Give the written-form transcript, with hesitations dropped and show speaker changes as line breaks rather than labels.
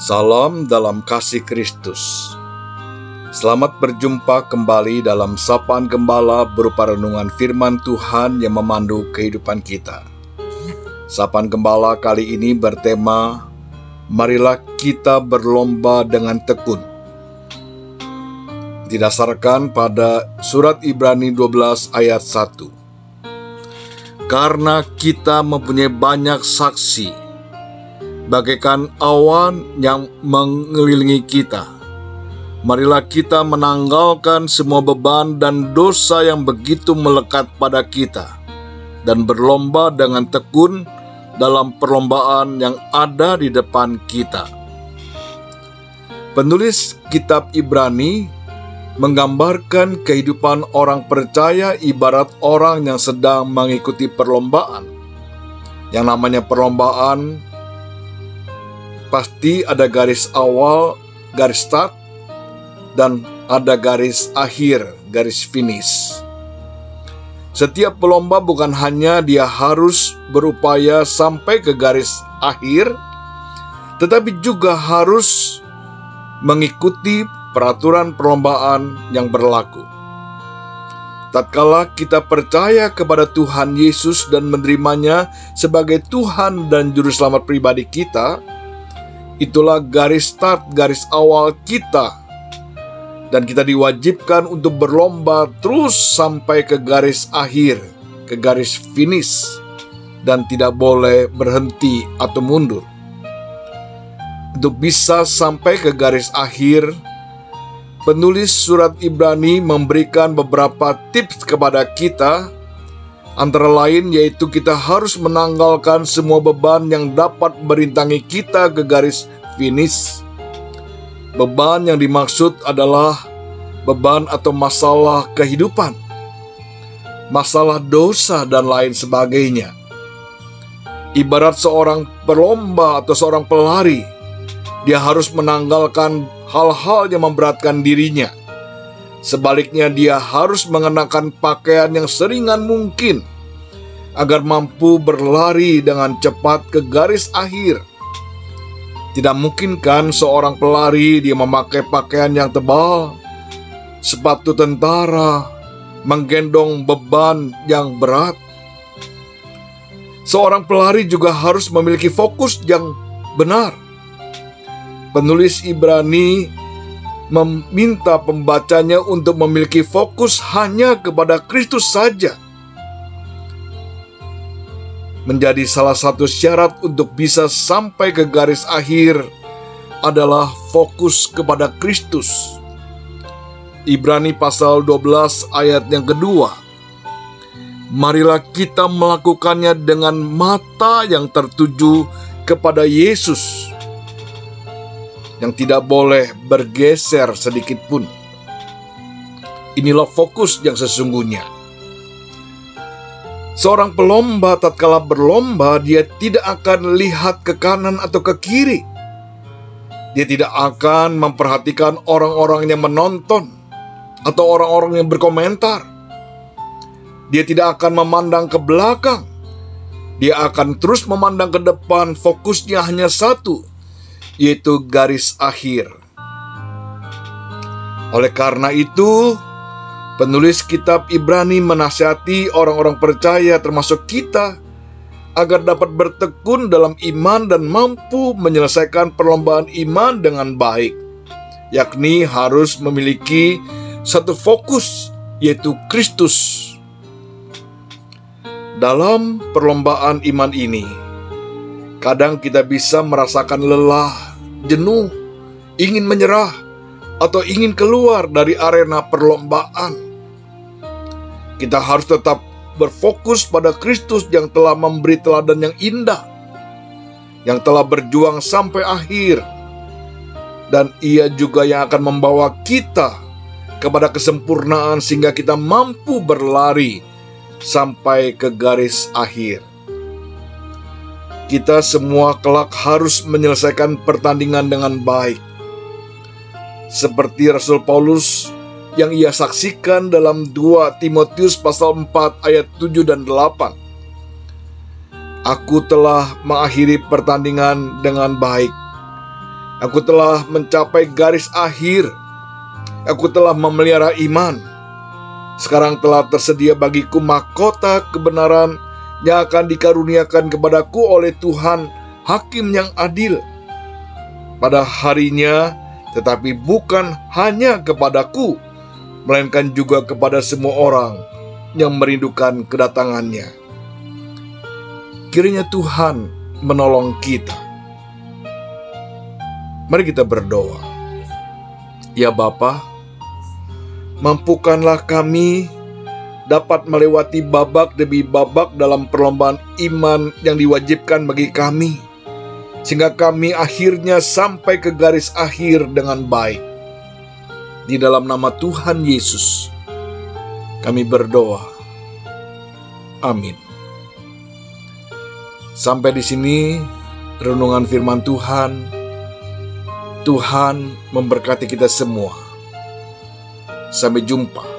Salam dalam kasih Kristus. Selamat berjumpa kembali dalam Sapaan Gembala berupa renungan firman Tuhan yang memandu kehidupan kita. Sapaan Gembala kali ini bertema, marilah kita berlomba dengan tekun. Didasarkan pada surat Ibrani 12 ayat 1. Karena kita mempunyai banyak saksi, bagaikan awan yang mengelilingi kita, marilah kita menanggalkan semua beban dan dosa yang begitu melekat pada kita, dan berlomba dengan tekun dalam perlombaan yang ada di depan kita. Penulis kitab Ibrani menggambarkan kehidupan orang percaya ibarat orang yang sedang mengikuti perlombaan. Yang namanya perlombaan pasti ada garis awal, garis start, dan ada garis akhir, garis finish. Setiap pelomba bukan hanya dia harus berupaya sampai ke garis akhir, tetapi juga harus mengikuti peraturan perlombaan yang berlaku. Tatkala kita percaya kepada Tuhan Yesus dan menerimanya sebagai Tuhan dan Juru Selamat pribadi kita, itulah garis start, garis awal kita. Dan kita diwajibkan untuk berlomba terus sampai ke garis akhir, ke garis finish, dan tidak boleh berhenti atau mundur. Untuk bisa sampai ke garis akhir, penulis surat Ibrani memberikan beberapa tips kepada kita. Antara lain yaitu kita harus menanggalkan semua beban yang dapat merintangi kita ke garis finish. Beban yang dimaksud adalah beban atau masalah kehidupan, masalah dosa, dan lain sebagainya. Ibarat seorang pelomba atau seorang pelari, dia harus menanggalkan hal-hal yang memberatkan dirinya. Sebaliknya, dia harus mengenakan pakaian yang seringan mungkin agar mampu berlari dengan cepat ke garis akhir. Tidak mungkin kan seorang pelari dia memakai pakaian yang tebal, sepatu tentara, menggendong beban yang berat. Seorang pelari juga harus memiliki fokus yang benar. Penulis Ibrani meminta pembacanya untuk memiliki fokus hanya kepada Kristus saja. Menjadi salah satu syarat untuk bisa sampai ke garis akhir adalah fokus kepada Kristus. Ibrani pasal 12 ayat yang kedua. Marilah kita melakukannya dengan mata yang tertuju kepada Yesus, yang tidak boleh bergeser sedikit pun. Inilah fokus yang sesungguhnya. Seorang pelomba tatkala berlomba, dia tidak akan lihat ke kanan atau ke kiri. Dia tidak akan memperhatikan orang-orang yang menonton atau orang-orang yang berkomentar. Dia tidak akan memandang ke belakang. Dia akan terus memandang ke depan. Fokusnya hanya satu, yaitu garis akhir. Oleh karena itu, penulis kitab Ibrani menasihati orang-orang percaya termasuk kita agar dapat bertekun dalam iman dan mampu menyelesaikan perlombaan iman dengan baik, yakni harus memiliki satu fokus, yaitu Kristus. Dalam perlombaan iman ini, kadang kita bisa merasakan lelah, jenuh, ingin menyerah, atau ingin keluar dari arena perlombaan. Kita harus tetap berfokus pada Kristus yang telah memberi teladan yang indah, yang telah berjuang sampai akhir, dan Ia juga yang akan membawa kita kepada kesempurnaan sehingga kita mampu berlari sampai ke garis akhir. Kita semua kelak harus menyelesaikan pertandingan dengan baik, seperti Rasul Paulus yang ia saksikan dalam 2 Timotius pasal 4 ayat 7 dan 8. Aku telah mengakhiri pertandingan dengan baik. Aku telah mencapai garis akhir. Aku telah memelihara iman. Sekarang telah tersedia bagiku mahkota kebenaran yang akan dikaruniakan kepadaku oleh Tuhan, Hakim yang adil. Pada harinya, tetapi bukan hanya kepadaku, melainkan juga kepada semua orang yang merindukan kedatangannya. Kiranya Tuhan menolong kita. Mari kita berdoa. Ya Bapa, mampukanlah kami dapat melewati babak demi babak dalam perlombaan iman yang diwajibkan bagi kami, sehingga kami akhirnya sampai ke garis akhir dengan baik. Di dalam nama Tuhan Yesus, kami berdoa. Amin. Sampai di sini renungan firman Tuhan. Tuhan memberkati kita semua. Sampai jumpa